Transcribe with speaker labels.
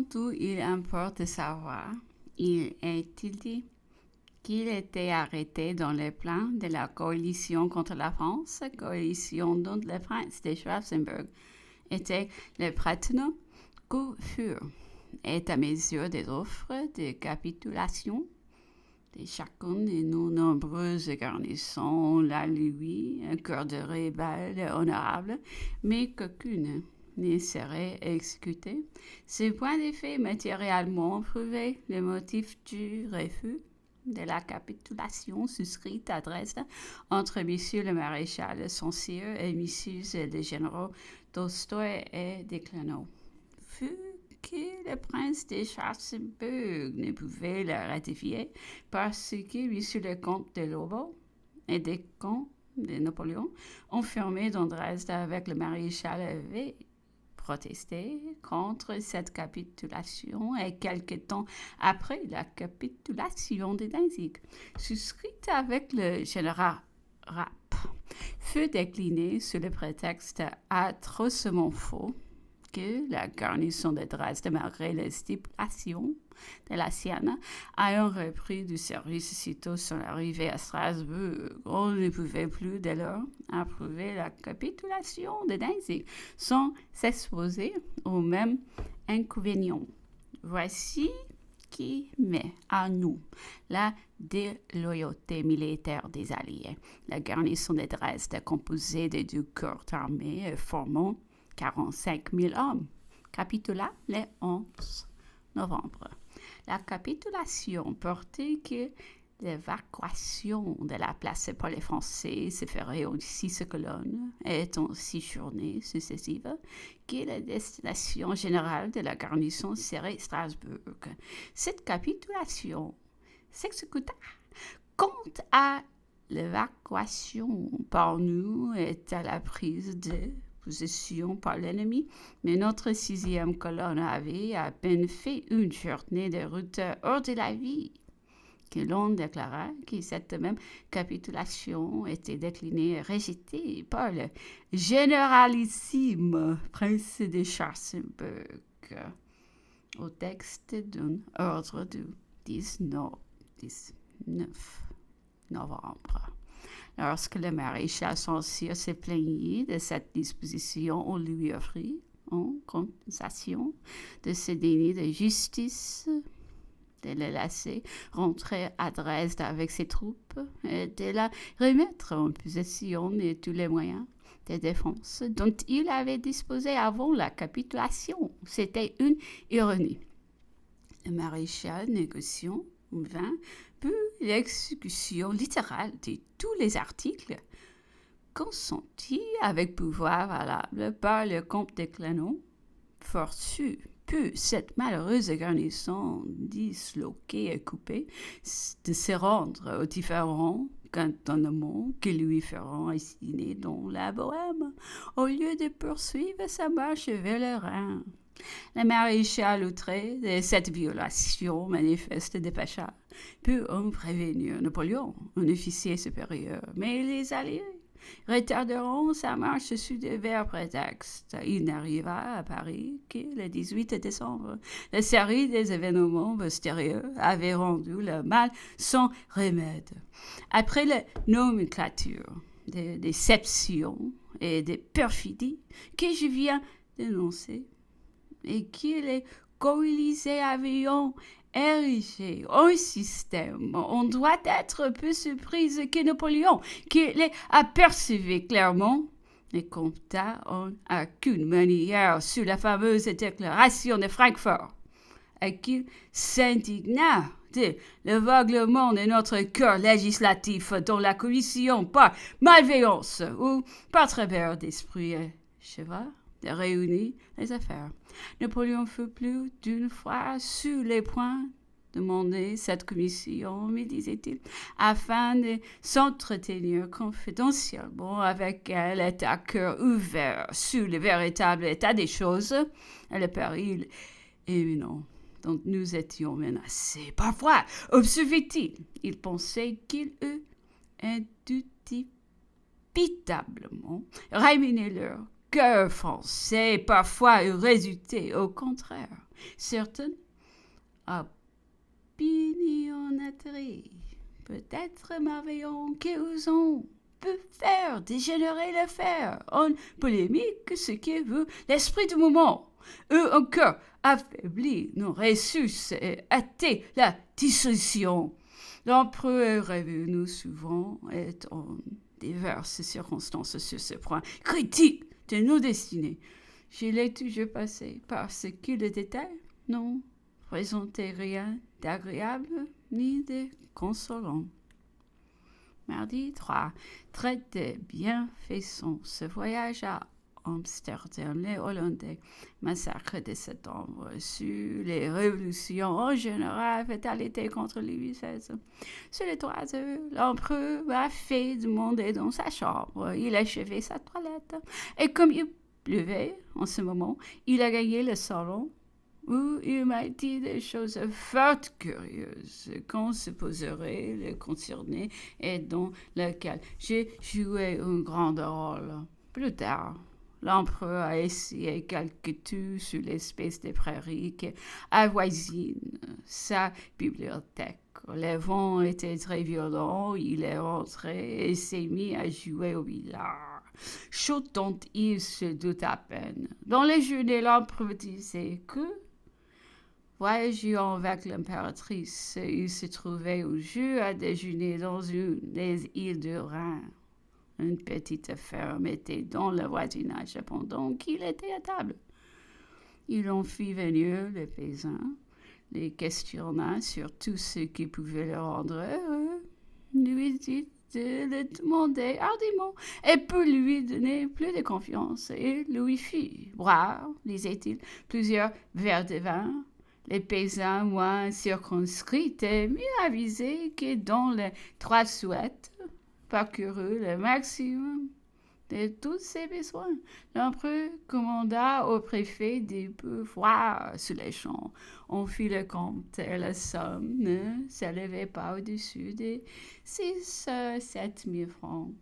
Speaker 1: Avant tout, il importe de savoir, il est-il dit, qu'il était arrêté dans les plans de la coalition contre la France, coalition dont le prince de Schwarzenberg était le partenaire furent, est à mesure des offres de capitulation de chacune de nos nombreuses garnisons, la lui, un cœur de rebelle honorable, mais qu'aucune ne serait exécutée. Ce point de fait matériellement prouvé le motif du refus de la capitulation suscrite à Dresde entre M. le maréchal Saint-Cyr et M. les généraux Tolstoï et Declano fut que le prince de Schwarzenberg ne pouvait le ratifier parce que M. le comte de Lobau et des camps de Napoléon, enfermés dans Dresde avec le maréchal, avaient protesté contre cette capitulation et quelque temps après la capitulation de Danzig, souscrite avec le général Rapp, fut déclinée sous le prétexte atrocement faux que la garnison de Dresde, malgré les stipulations de la sienne, ayant repris du service sitôt son arrivée à Strasbourg, on ne pouvait plus dès lors approuver la capitulation de Danzig sans s'exposer aux mêmes inconvénients. Voici qui met à nous la déloyauté militaire des Alliés. La garnison de Dresde, composée de 2 corps armés formant 45 000 hommes, capitula le 11 novembre. La capitulation portait que l'évacuation de la place par les Français se ferait en 6 colonnes et en 6 journées successives, que la destination générale de la garnison serait Strasbourg. Cette capitulation s'exécuta. Quant à l'évacuation par nous et à la prise de possession par l'ennemi, mais notre 6e colonne avait à peine fait une journée de route hors de la ville que l'on déclara que cette même capitulation était déclinée et rejetée par le généralissime prince de Schwarzenberg au texte d'un ordre du 19 novembre. Lorsque le maréchal Saint-Cyr se plaignit de cette disposition, on lui offrit, en compensation de ce déni de justice, de le laisser rentrer à Dresde avec ses troupes et de la remettre en possession de tous les moyens de défense dont il avait disposé avant la capitulation. C'était une ironie. Le maréchal négociant vint puis l'exécution littérale de tous les articles consentis avec pouvoir valable par le comte de Clermont, forçut puis cette malheureuse garnison disloquée et coupée de se rendre aux différents cantonnements qui lui feront assigner dans la Bohème, au lieu de poursuivre sa marche vers le Rhin. Le maréchal outré de cette violation manifeste des Pachas put en prévenir Napoléon, un officier supérieur, mais les Alliés retarderont sa marche sous divers prétextes. Il n'arriva à Paris que le 18 décembre. La série des événements postérieurs avait rendu le mal sans remède. Après la nomenclature des déceptions et des perfidies que je viens d'énoncer, et que les coalisés avaient érigé un système, on doit être peu surprise que Napoléon, qui les apercevait clairement, ne compta en aucune manière sur la fameuse déclaration de Francfort, et qu'il s'indigna de l'aveuglement de notre corps législatif dans la commission par malveillance ou par travers d'esprit cheval de réunir les affaires. Napoléon fut plus d'une fois sur les points de demander cette commission, me disait-il, afin de s'entretenir confidentiellement avec elle et à cœur ouvert sur le véritable état des choses et le péril imminent dont nous étions menacés. Parfois, observait-il, il pensait qu'il eût indubitablement ramené l'heure cœur français parfois résultait au contraire. Certaines opinionnateries, peut-être malveillantes, qui ont peut faire dégénérer l'affaire en polémique, ce qui veut l'esprit du moment. Eux encore affaiblis, nous ressus et hâté la dissolution. L'empereur est venu souvent et en diverses circonstances sur ce point critique de nos destinées. Je l'ai toujours passé parce que le détail non présentait rien d'agréable ni de consolant. Mardi 3. Très bienfaisant ce voyage à Amsterdam, les Hollandais. Massacre de septembre sur les révolutions en général, fatalité contre Louis XVI. Sur les 3 heures, l'empereur a fait demander dans sa chambre. Il a achevé sa toilette. Et comme il pleuvait en ce moment, il a gagné le salon où il m'a dit des choses fort curieuses qu'on supposerait le concerner et dans lequel j'ai joué un grand rôle. Plus tard, l'empereur a essayé quelques tours sur l'espèce de prairie qui avoisine sa bibliothèque. Les vents étaient très violents, il est rentré et s'est mis à jouer au billard. Chaud dont il se doute à peine. Dans les journées, l'empereur disait que voyageant avec l'impératrice, il se trouvait au jour à déjeuner dans une des îles du Rhin. Une petite ferme était dans le voisinage pendant qu'il était à table. Il en fit venir les paysans, les questionna sur tout ce qui pouvait le rendre heureux, lui dit de le demander hardiment et pour lui donner plus de confiance, et lui fit boire, disait-il, plusieurs verres de vin. Les paysans moins circonscrits étaient mieux avisés que dans les 3 souhaites parcourut le maximum de tous ses besoins. L'empereur commanda au préfet de pourvoir sur les champs. On fit le compte et la somme ne s'élevait pas au-dessus de 6 à 7 000 francs.